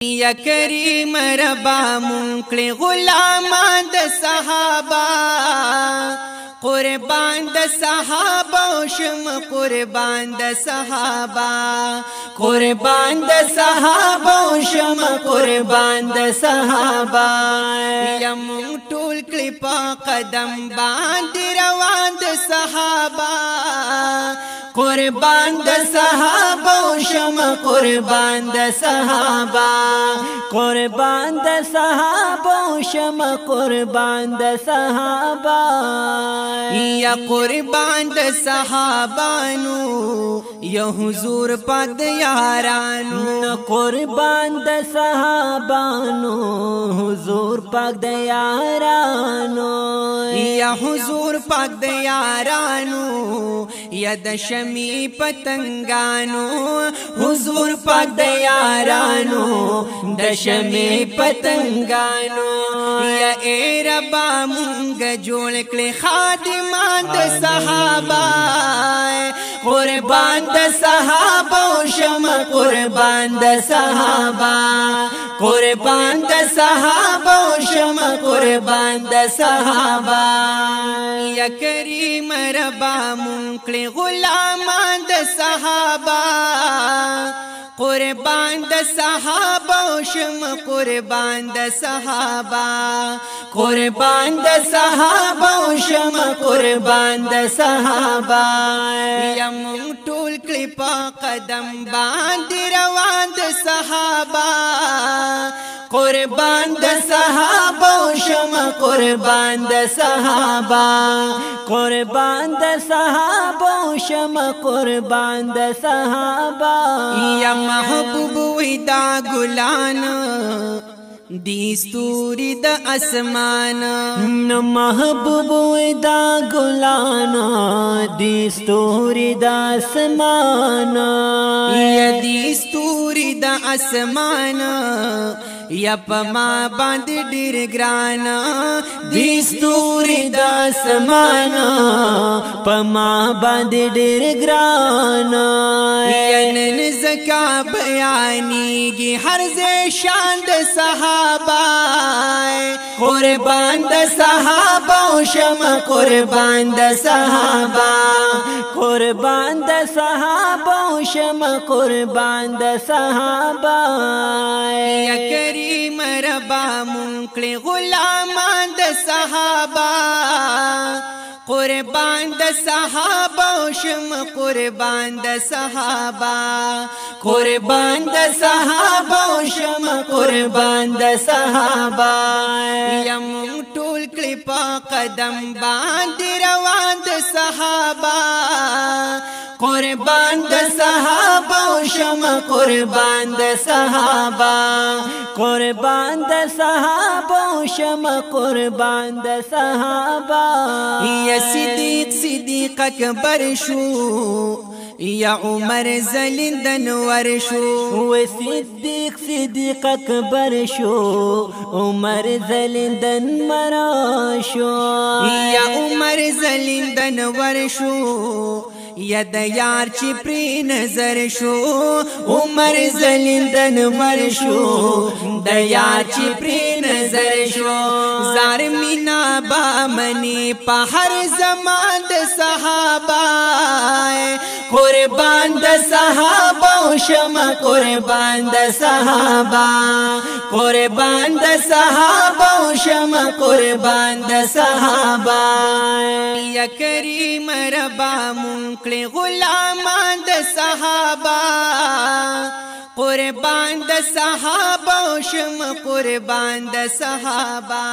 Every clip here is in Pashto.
یا کریم ربا مونکلی غلامان د صحابه قربان د صحابه شم قربان د صحابه قربان د صحابه شم قربان د صحابه یم ټول کلی په قدم باندې روان د صحابه قربان د صحابه شم قربان د صحابه قربان د صحابه شم قربان د صحابه یا قربان د صحابانو یا حضور پاک د یارانو قربان د صحابانو حضور پاک د یارانو یا حضور پاک د یارانو یا د شمی پتنگانو حضور پاک د یارانو د شمی پتنگانو یا اے ربا مونږ جوړ کړې خادمان د صحابه قربان د صحابه شم قربان د صحابه قربان د صحابه شم قربان د صحابه یا کریم ربا مونکلی غلامان د صحابه قربان د صحابه شم قربان د صحابه قربان د صحابه شم قربان د صحابه یم ټول کلی په قدم باندې روان د صحابه قربان د صحابه شم قربان د صحابه قربان د صحابه شم قربان د صحابه یا محبوب ودا ګلان دی ستوری د اسمان نو محبوب ودا ګلان دی ستوری د اسمان یا دی ستوری د اسمان یا پما باندې ډیر ګران دی ستوري د اسمان پما باندې ډیر ګران یا نن زکا بیانېږي هر ځای شان د صحابه قربان د صحابه شم قربان د صحابه قربان د صحابه شم قربان د صحابه یا کریم ربا مونکلی غلامان د صحابه قربان د صحابه شم قربان د صحابه قربان د صحابه شم قربان د صحابه یم ټول کلی په قدم باندې روان د صحابه قربان د صحابه شم قربان د صحابه قربان د صحابه شم قربان د صحابه یا صدیق صدیق اکبر شو یا عمر زلیندن ورشو و صدیق صدیق اکبر شو عمر زلیندن مراشو یا عمر زلیندن ورشو یا د یار چې پری نظر شو عمر زلیندن ورشو د یار چې پری نظر شو زار مینا با منی په هر زمان د صحابه قربان د صحابه شم قربان د صحابه قربان د صحابه شم قربان د صحابه یا کریم ربا مونکلی غلامان د صحابه قربان د صحابه شم قربان د صحابه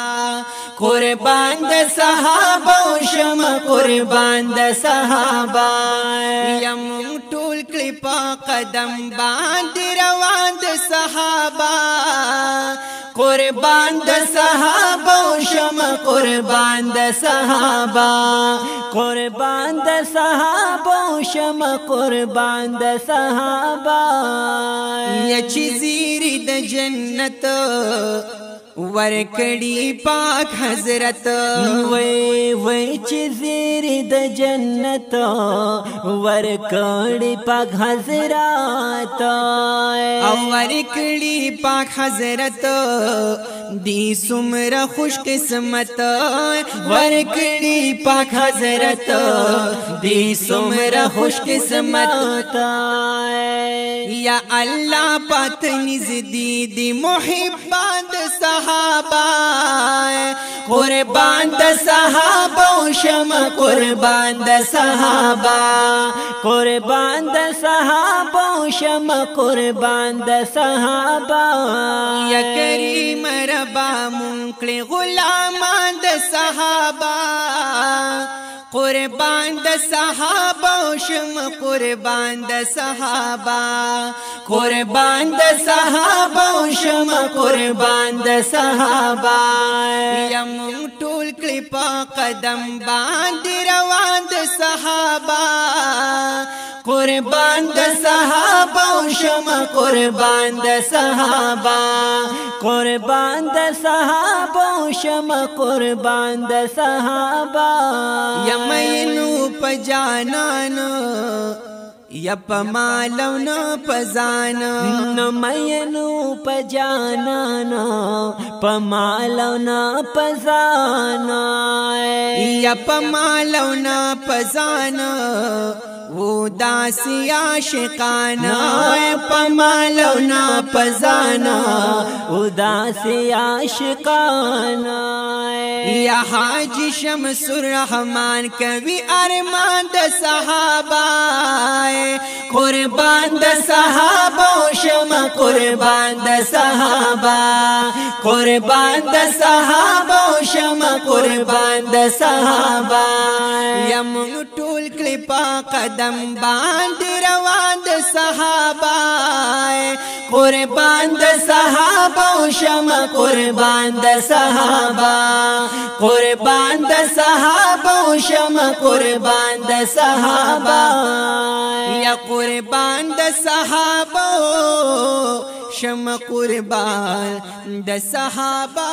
قربان د صحابه شم قربان د صحابه یم ټول کلی په قدم باندې روان د صحابه قربان د صحابه شم قربان د صحابه قربان د صحابه شم قربان د صحابه یا چې زیری د جنت ورکڑی پاک حضرت وی وی چی زیر د جنت ورکڑی پاک حضرت او ورکڑی پاک حضرت دی سمر خوش قسمت ورکڑی پاک حضرت دی سمر خوش قسمت یا اللہ پاک نزدی دی محبان د صحابہ قربان د صحابہ شم قربان د صحابہ قربان د صحابہ شم قربان د صحابہ یا کریم ربا منکل غلامان د صحابہ قربان د صحابہ شم قربان د صحابہ قربان د صحابہ شم قربان د صحابہ یم ټول کلی په قدم باندې روان د صحابہ قربان د صحابہ شم قربان د صحابہ قربان د صحابہ شم قربان د صحابہ یمینو پجانانو یا پمالو نو پزانا نمینو پجانانا پمالو نا پزانا یا پمالو نا پزانا وہ داسی عاشقانا پمالو نا پزانا وہ داسی عاشقانا یا حاجی شمس الرحمن کبھی ارمان د صحابہ قربان د صحابہ شم قربان د صحابہ قربان د صحابہ شم قربان د صحابہ یم ټول کلی په قدم باندې روان د صحابہ قربان د صحابہ شم قربان د صحابہ قربان د صحابہ شم قربان د صحابہ یا قربان د صحابہ شم قربان د صحابہ